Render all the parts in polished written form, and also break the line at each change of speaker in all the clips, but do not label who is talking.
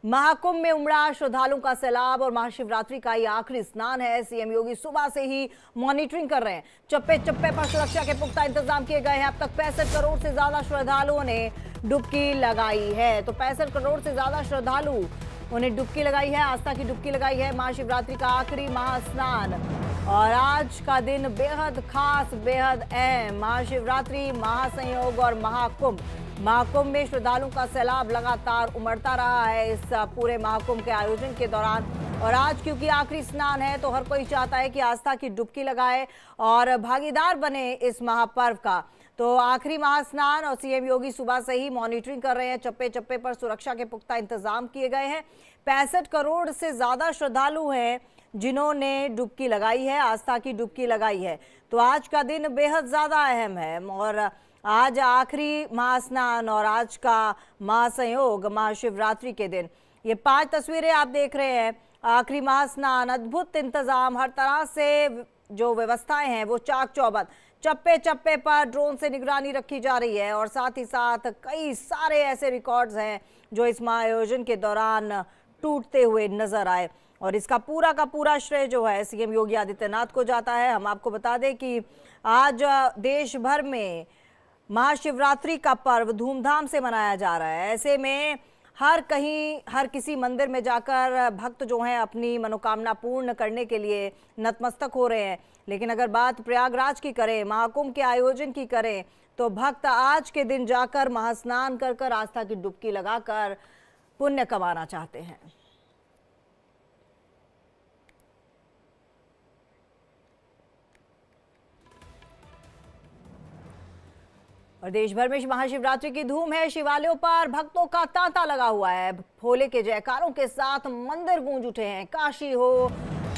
महाकुंभ में उमड़ा श्रद्धालुओं का सैलाब और महाशिवरात्रि का ये आखिरी स्नान है। सीएम योगी सुबह से ही मॉनिटरिंग कर रहे हैं। चप्पे चप्पे पर सुरक्षा के पुख्ता इंतजाम किए गए हैं। अब तक 65 करोड़ से ज्यादा श्रद्धालुओं ने डुबकी लगाई है। तो 65 करोड़ से ज्यादा श्रद्धालु उन्हें डुबकी लगाई है, आस्था की डुबकी लगाई है। महाशिवरात्रि का आखिरी महास्नान और आज का दिन बेहद खास, बेहद अहम। महाशिवरात्रि, महासंयोग और महाकुंभ में श्रद्धालुओं का सैलाब लगातार उमड़ता रहा है इस पूरे महाकुंभ के आयोजन के दौरान। और आज क्योंकि आखिरी स्नान है तो हर कोई चाहता है कि आस्था की डुबकी लगाए और भागीदार बने इस महापर्व का। तो आखिरी महास्नान और सीएम योगी सुबह से ही मॉनिटरिंग कर रहे हैं। चप्पे चप्पे पर सुरक्षा के पुख्ता इंतजाम किए गए हैं। 65 करोड़ से ज्यादा श्रद्धालु हैं जिन्होंने डुबकी लगाई है, आस्था की डुबकी लगाई है। तो आज का दिन बेहद ज्यादा अहम है और आज आखिरी महास्नान और आज का महासंयोग महाशिवरात्रि के दिन। ये 5 तस्वीरें आप देख रहे हैं। आखिरी महास्नान, अद्भुत इंतजाम, हर तरह से जो व्यवस्थाएं हैं वो चाक चौबंद। चप्पे चप्पे पर ड्रोन से निगरानी रखी जा रही है और साथ ही साथ कई सारे ऐसे रिकॉर्ड्स हैं जो इस महाआयोजन के दौरान टूटते हुए नजर आए। और इसका पूरा का पूरा श्रेय जो है सीएम योगी आदित्यनाथ को जाता है। हम आपको बता दें कि आज देश भर में महाशिवरात्रि का पर्व धूमधाम से मनाया जा रहा है। ऐसे में हर किसी मंदिर में जाकर भक्त जो हैं अपनी मनोकामना पूर्ण करने के लिए नतमस्तक हो रहे हैं। लेकिन अगर बात प्रयागराज की करें, महाकुंभ के आयोजन की करें, तो भक्त आज के दिन जाकर महास्नान कर आस्था की डुबकी लगाकर पुण्य कमाना चाहते हैं। और देश भर में महाशिवरात्रि की धूम है। शिवालयों पर भक्तों का तांता लगा हुआ है। भोले के जयकारों के साथ मंदिर गूंज उठे हैं। काशी हो,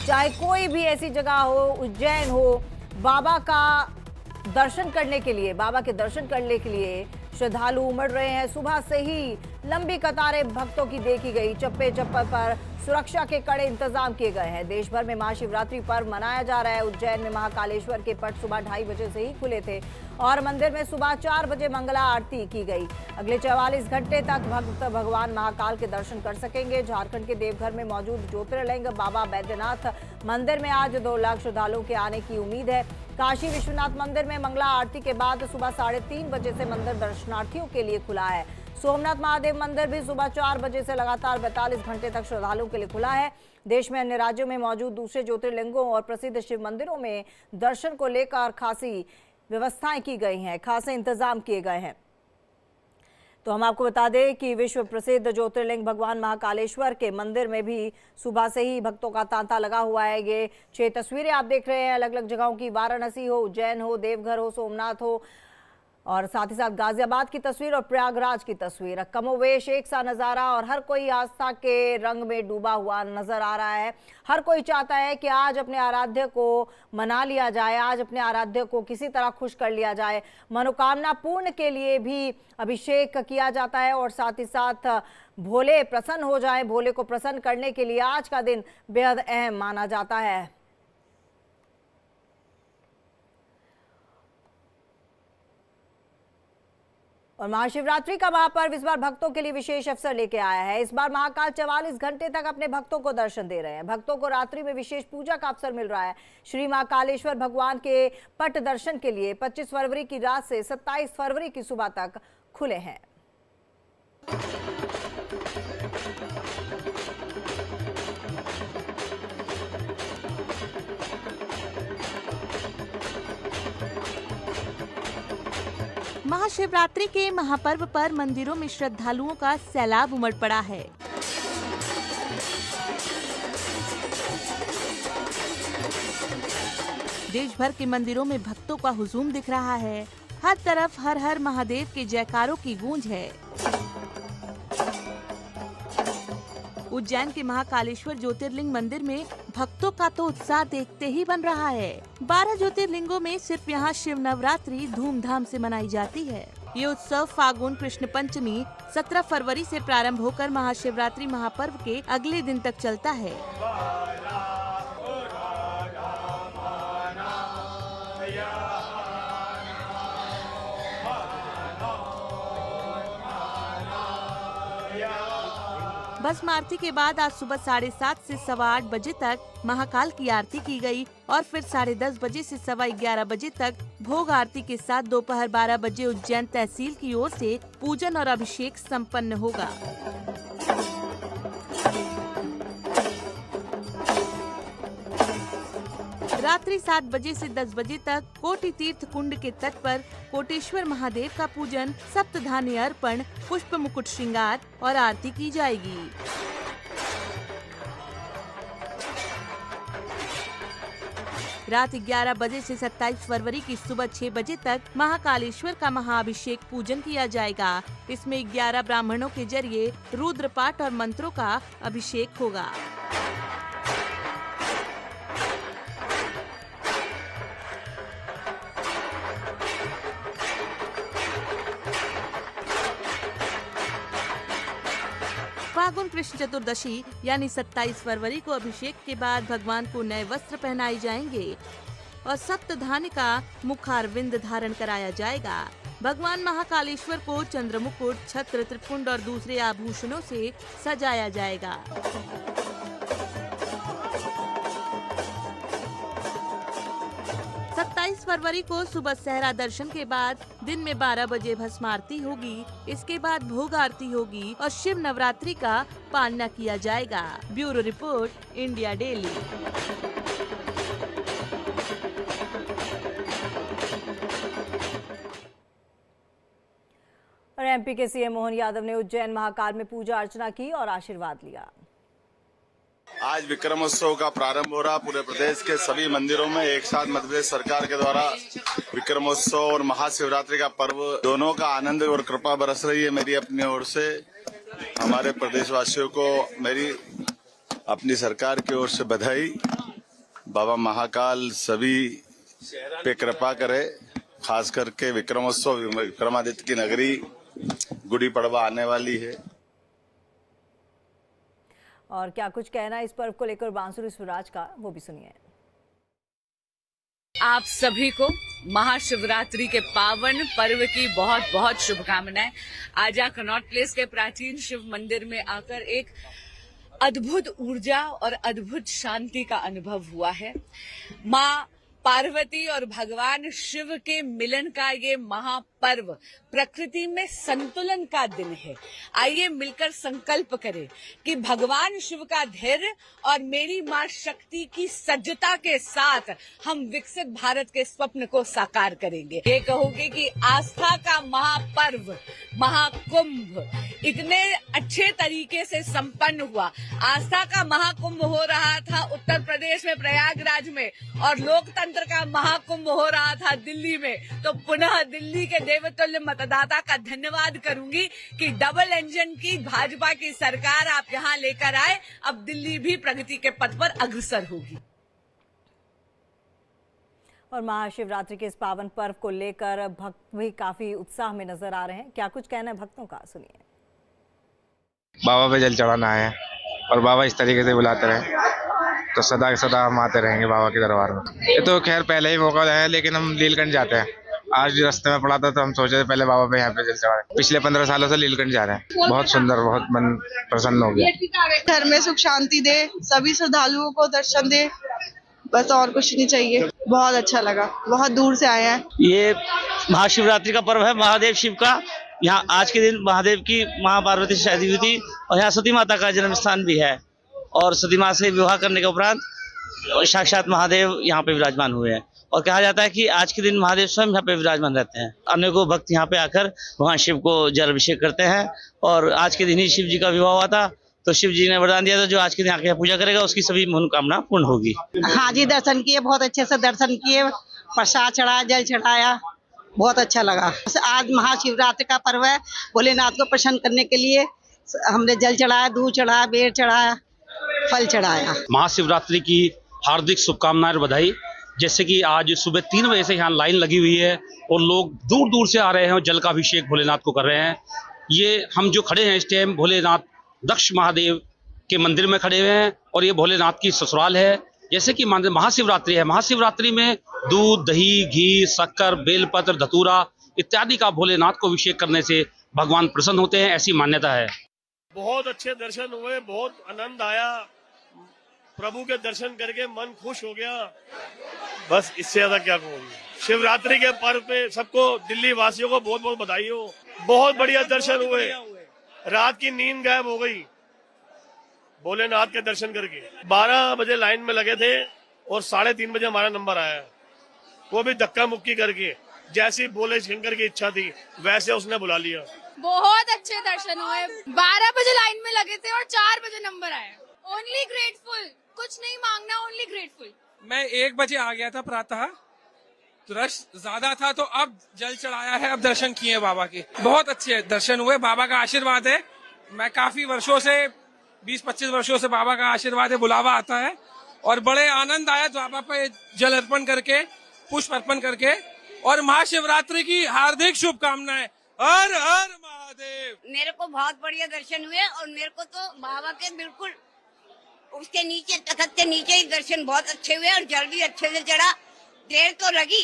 चाहे कोई भी ऐसी जगह हो, उज्जैन हो, बाबा के दर्शन करने के लिए श्रद्धालु उमड़ रहे हैं। सुबह से ही लंबी कतारें भक्तों की देखी गई। चप्पे चप्पे पर सुरक्षा के कड़े इंतजाम किए गए हैं। देश भर में महाशिवरात्रि पर्व मनाया जा रहा है। उज्जैन में महाकालेश्वर के पट सुबह 2:30 बजे से ही खुले थे और मंदिर में सुबह 4 बजे मंगला आरती की गई। अगले 44 घंटे तक भक्त भगवान महाकाल के दर्शन कर सकेंगे। झारखंड के देवघर में मौजूद ज्योतिर्लिंग बाबा बैद्यनाथ मंदिर में आज 2 लाख श्रद्धालुओं के आने की उम्मीद है। काशी विश्वनाथ मंदिर में मंगला आरती के बाद सुबह 3:30 बजे से मंदिर दर्शनार्थियों के लिए खुला है। सोमनाथ महादेव मंदिर भी सुबह 4 बजे से लगातार 42 घंटे तक श्रद्धालुओं के लिए खुला है। देश में अन्य राज्यों में मौजूद दूसरे ज्योतिर्लिंगों और प्रसिद्ध शिव मंदिरों में दर्शन को लेकर खासी व्यवस्थाएं की गई हैं, खासे इंतजाम किए गए हैं। तो हम आपको बता दें कि विश्व प्रसिद्ध ज्योतिर्लिंग भगवान महाकालेश्वर के मंदिर में भी सुबह से ही भक्तों का तांता लगा हुआ है। ये 6 तस्वीरें आप देख रहे हैं अलग अलग जगहों की। वाराणसी हो, उज्जैन हो, देवघर हो, सोमनाथ हो और साथ ही साथ गाजियाबाद की तस्वीर और प्रयागराज की तस्वीर। कमोवेश एक सा नज़ारा और हर कोई आस्था के रंग में डूबा हुआ नजर आ रहा है। हर कोई चाहता है कि आज अपने आराध्य को मना लिया जाए, आज अपने आराध्य को किसी तरह खुश कर लिया जाए। मनोकामना पूर्ण के लिए भी अभिषेक किया जाता है और साथ ही साथ भोले प्रसन्न हो जाए, भोले को प्रसन्न करने के लिए आज का दिन बेहद अहम माना जाता है। और महाशिवरात्रि का महापर्व इस बार भक्तों के लिए विशेष अवसर लेके आया है। इस बार महाकाल 44 घंटे तक अपने भक्तों को दर्शन दे रहे हैं। भक्तों को रात्रि में विशेष पूजा का अवसर मिल रहा है। श्री महाकालेश्वर भगवान के पट दर्शन के लिए 25 फरवरी की रात से 27 फरवरी की सुबह तक खुले हैं।
महाशिवरात्रि के महापर्व पर मंदिरों में श्रद्धालुओं का सैलाब उमड़ पड़ा है। देश भर के मंदिरों में भक्तों का हुजूम दिख रहा है। हर तरफ हर हर महादेव के जयकारों की गूंज है। उज्जैन के महाकालेश्वर ज्योतिर्लिंग मंदिर में भक्तों का तो उत्साह देखते ही बन रहा है। 12 ज्योतिर्लिंगों में सिर्फ यहाँ शिव नवरात्रि धूमधाम से मनाई जाती है। ये उत्सव फागुन कृष्ण पंचमी 17 फरवरी से प्रारंभ होकर महाशिवरात्रि महापर्व के अगले दिन तक चलता है। भस्म आरती के बाद आज सुबह 7:30 से 8:15 बजे तक महाकाल की आरती की गई और फिर 10:30 बजे से 11:15 बजे तक भोग आरती के साथ दोपहर 12 बजे उज्जैन तहसील की ओर से पूजन और अभिषेक संपन्न होगा। रात्रि 7 बजे से 10 बजे तक कोटि तीर्थ कुंड के तट पर कोटेश्वर महादेव का पूजन, सप्तधान्य अर्पण, पुष्प मुकुट श्रृंगार और आरती की जाएगी। रात 11 बजे से 27 फरवरी की सुबह 6 बजे तक महाकालेश्वर का महाअभिषेक पूजन किया जाएगा। इसमें 11 ब्राह्मणों के जरिए रुद्र पाठ और मंत्रों का अभिषेक होगा। फागुन कृष्ण चतुर्दशी यानी 27 फरवरी को अभिषेक के बाद भगवान को नए वस्त्र पहनाए जाएंगे और सप्तधान्य का मुखारविंद धारण कराया जाएगा। भगवान महाकालेश्वर को चंद्र मुकुट, छत्र, त्रिपुंड और दूसरे आभूषणों से सजाया जाएगा। फरवरी को सुबह सहरा दर्शन के बाद दिन में 12 बजे भस्म आरती होगी। इसके बाद भोग आरती होगी और शिव नवरात्रि का पालना किया जाएगा। Bureau report, India daily.
और एमपी के सीएम मोहन यादव ने उज्जैन महाकाल में पूजा अर्चना की और आशीर्वाद लिया।
आज विक्रमोत्सव का प्रारंभ हो रहा। पूरे प्रदेश के सभी मंदिरों में एक साथ मध्य प्रदेश सरकार के द्वारा विक्रमोत्सव और महाशिवरात्रि का पर्व दोनों का आनंद और कृपा बरस रही है। मेरी अपनी ओर से हमारे प्रदेशवासियों को मेरी अपनी सरकार की ओर से बधाई। बाबा महाकाल सभी पे कृपा करे, खास करके विक्रमोत्सव, विक्रमादित्य की नगरी गुड़ी पड़वा आने वाली है।
और क्या कुछ कहना इस पर्व को लेकर बांसुरी स्वराज का, वो भी सुनिए।
आप सभी को महाशिवरात्रि के पावन पर्व की बहुत बहुत शुभकामनाएं। आजा कनॉट प्लेस के प्राचीन शिव मंदिर में आकर एक अद्भुत ऊर्जा और अद्भुत शांति का अनुभव हुआ है। माँ पार्वती और भगवान शिव के मिलन का ये महापर्व प्रकृति में संतुलन का दिन है। आइए मिलकर संकल्प करें कि भगवान शिव का धैर्य और मेरी मां शक्ति की सज्जता के साथ हम विकसित भारत के स्वप्न को साकार करेंगे। ये कहूंगी कि आस्था का महापर्व महाकुंभ इतने अच्छे तरीके से संपन्न हुआ। आस्था का महाकुंभ हो रहा था उत्तर प्रदेश में प्रयागराज में और लोकतंत्र का महाकुंभ हो रहा था दिल्ली में। तो पुनः दिल्ली के देवतुल्य मतदाता का धन्यवाद करूंगी कि डबल इंजन की भाजपा की सरकार आप यहाँ लेकर आए। अब दिल्ली भी प्रगति के पथ पर अग्रसर होगी।
और महाशिवरात्रि के इस पावन पर्व को लेकर भक्त भी काफी उत्साह में नजर आ रहे हैं। क्या कुछ कहना है भक्तों का, सुनिए।
बाबा पे जल चढ़ाना है और बाबा इस तरीके से बुलाते रहे तो सदा के सदा हम आते रहेंगे बाबा के दरबार में। ये तो खैर पहले ही मौका है, लेकिन हम लीलकंठ जाते हैं। आज रास्ते में पड़ा था तो हम सोचे पहले बाबा पे यहाँ पे जल चढ़ाए। पिछले 15 सालों से लीलकंठ जा रहे हैं। बहुत सुंदर, बहुत मन प्रसन्न हो गया।
घर में सुख शांति दे, सभी श्रद्धालुओं को दर्शन दे, बस और कुछ नहीं चाहिए। बहुत अच्छा लगा, बहुत दूर से आए हैं।
ये महाशिवरात्रि का पर्व है महादेव शिव का। यहाँ आज के दिन महादेव की महापार्वती से शादी हुई थी और यहाँ सती माता का जन्म स्थान भी है और सती माँ से विवाह करने के उपरांत साक्षात महादेव यहाँ पे विराजमान हुए हैं। और कहा जाता है कि आज के दिन महादेव स्वयं यहाँ पे विराजमान रहते हैं। अनेकों भक्त यहाँ पे आकर भगवान शिव को जल अभिषेक करते हैं और आज के दिन ही शिव जी का विवाह हुआ था तो शिव जी ने वरदान दिया था जो आज के दिन आके पूजा करेगा उसकी सभी मनोकामना पूर्ण होगी।
हाँ जी, दर्शन किए, बहुत अच्छे से दर्शन किए, प्रसाद चढ़ाया, जल चढ़ाया, बहुत अच्छा लगा। आज महाशिवरात्रि का पर्व है, भोलेनाथ को प्रसन्न करने के लिए हमने जल चढ़ाया, दूध चढ़ाया, बेर चढ़ाया, फल चढ़ाया।
महाशिवरात्रि की हार्दिक शुभकामनाएं और बधाई। जैसे कि आज सुबह 3 बजे से यहाँ लाइन लगी हुई है और लोग दूर दूर से आ रहे हैं और जल का अभिषेक भोलेनाथ को कर रहे हैं। ये हम जो खड़े हैं इस टाइम भोलेनाथ दक्ष महादेव के मंदिर में खड़े हुए हैं और ये भोलेनाथ की ससुराल है। जैसे कि महाशिवरात्रि है, महाशिवरात्रि में दूध, दही, घी, शक्कर, बेलपत्र, धतूरा इत्यादि का भोलेनाथ को अभिषेक करने से भगवान प्रसन्न होते हैं, ऐसी मान्यता है।
बहुत अच्छे दर्शन हुए, बहुत आनंद आया। प्रभु के दर्शन करके मन खुश हो गया। बस इससे ज्यादा क्या कहूँगी। शिवरात्रि के पर्व पे सबको, दिल्ली वासियों को बहुत बहुत बधाई हो। बहुत बढ़िया दर्शन हुए, रात की नींद गायब हो गई भोलेनाथ के दर्शन करके। 12 बजे लाइन में लगे थे और 3:30 बजे हमारा नंबर आया, वो भी धक्का मुक्की करके। जैसी भोले शंकर की इच्छा थी वैसे उसने बुला लिया।
बहुत अच्छे दर्शन हुए। 12 बजे लाइन में लगे थे और 4 बजे नंबर आया। ओनली ग्रेटफुल, कुछ नहीं मांगना, ओनली ग्रेटफुल।
मैं 1 बजे आ गया था प्रातः, तो रश ज्यादा था, तो अब जल चढ़ाया है, अब दर्शन किए बाबा के। बहुत अच्छे दर्शन हुए, बाबा का आशीर्वाद है। मैं काफी वर्षों से, 20-25 वर्षों से बाबा का आशीर्वाद है, बुलावा आता है और बड़े आनंद आया बाबा पे जल अर्पण करके, पुष्प अर्पण करके। और महाशिवरात्रि की हार्दिक शुभकामनाएं। हर हर महादेव।
मेरे को बहुत बढ़िया दर्शन हुए और मेरे को तो बाबा के बिल्कुल उसके नीचे, तखत के नीचे ही दर्शन बहुत अच्छे हुए और जल भी अच्छे से चढ़ा। देर तो लगी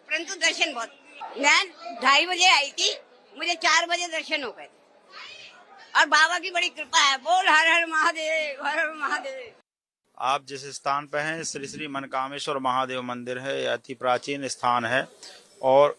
परंतु दर्शन बहुत। मैं 2:30 बजे आई थी, मुझे 4 बजे दर्शन हो गए और बाबा की बड़ी कृपा है। बोल हर हर महादेव, हर हर महादेव।
आप जिस स्थान पर हैं, श्री श्री मनकामेश्वर महादेव मंदिर है। यह अति प्राचीन स्थान है और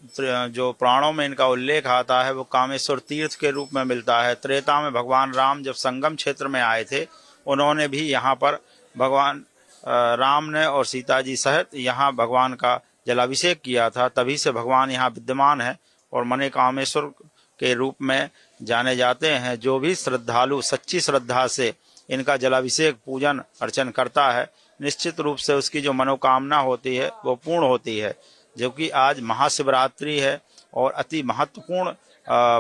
जो पुराणों में इनका उल्लेख आता है वो कामेश्वर तीर्थ के रूप में मिलता है। त्रेता में भगवान राम जब संगम क्षेत्र में आए थे, उन्होंने भी यहाँ पर भगवान राम ने और सीता जी सहित यहाँ भगवान का जलाभिषेक किया था। तभी से भगवान यहाँ विद्यमान है और मनकामेश्वर के रूप में जाने जाते हैं। जो भी श्रद्धालु सच्ची श्रद्धा से इनका जलाभिषेक पूजन अर्चन करता है, निश्चित रूप से उसकी जो मनोकामना होती है वो पूर्ण होती है। जो कि आज महाशिवरात्रि है और अति महत्वपूर्ण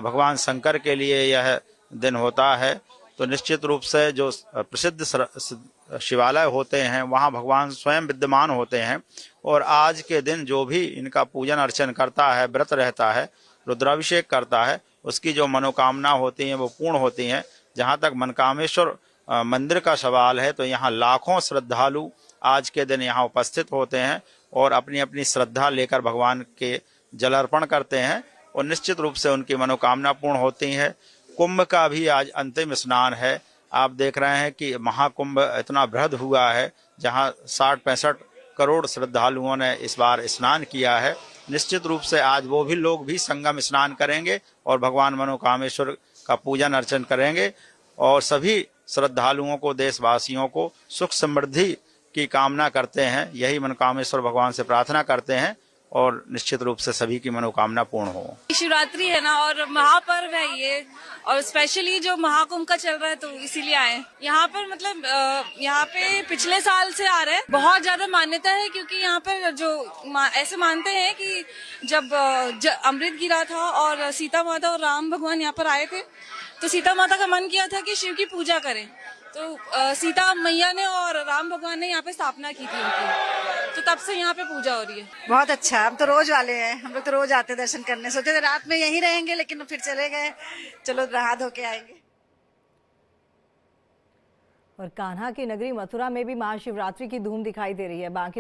भगवान शंकर के लिए यह दिन होता है। तो निश्चित रूप से जो प्रसिद्ध शिवालय होते हैं वहाँ भगवान स्वयं विद्यमान होते हैं और आज के दिन जो भी इनका पूजन अर्चन करता है, व्रत रहता है, रुद्राभिषेक करता है, उसकी जो मनोकामना होती हैं वो पूर्ण होती हैं। जहाँ तक मनकामेश्वर मंदिर का सवाल है तो यहाँ लाखों श्रद्धालु आज के दिन यहाँ उपस्थित होते हैं और अपनी अपनी श्रद्धा लेकर भगवान के जल अर्पण करते हैं और निश्चित रूप से उनकी मनोकामना पूर्ण होती है। कुंभ का भी आज अंतिम स्नान है। आप देख रहे हैं कि महाकुंभ इतना बृहद हुआ है, जहाँ 60-65 करोड़ श्रद्धालुओं ने इस बार स्नान किया है। निश्चित रूप से आज वो भी लोग भी संगम स्नान करेंगे और भगवान मनोकामेश्वर का पूजन अर्चन करेंगे और सभी श्रद्धालुओं को, देशवासियों को सुख समृद्धि की कामना करते हैं। यही मनोकामेश्वर भगवान से प्रार्थना करते हैं और निश्चित रूप से सभी की मनोकामना पूर्ण हो।
शिवरात्रि है ना और महापर्व है ये, और स्पेशली जो महाकुंभ का चल रहा है तो इसीलिए आए यहाँ पर। मतलब यहाँ पे पिछले साल से आ रहे हैं। बहुत ज्यादा मान्यता है क्योंकि यहाँ पर जो ऐसे मानते हैं कि जब अमृत गिरा था और सीता माता और राम भगवान यहाँ पर आए थे, तो सीता माता का मन किया था कि शिव की पूजा करें। तो सीता मैया ने और राम भगवान ने यहाँ पे स्थापना की थी उनकी, तो तब से यहाँ पे पूजा हो रही है।
बहुत अच्छा। हम तो रोज वाले हैं, हम लोग तो रोज आते दर्शन करने। सोचे थे रात में यहीं रहेंगे लेकिन फिर चले गए, चलो नहा धो के आएंगे।
और कान्हा की नगरी मथुरा में भी महाशिवरात्रि की धूम दिखाई दे रही है। बांके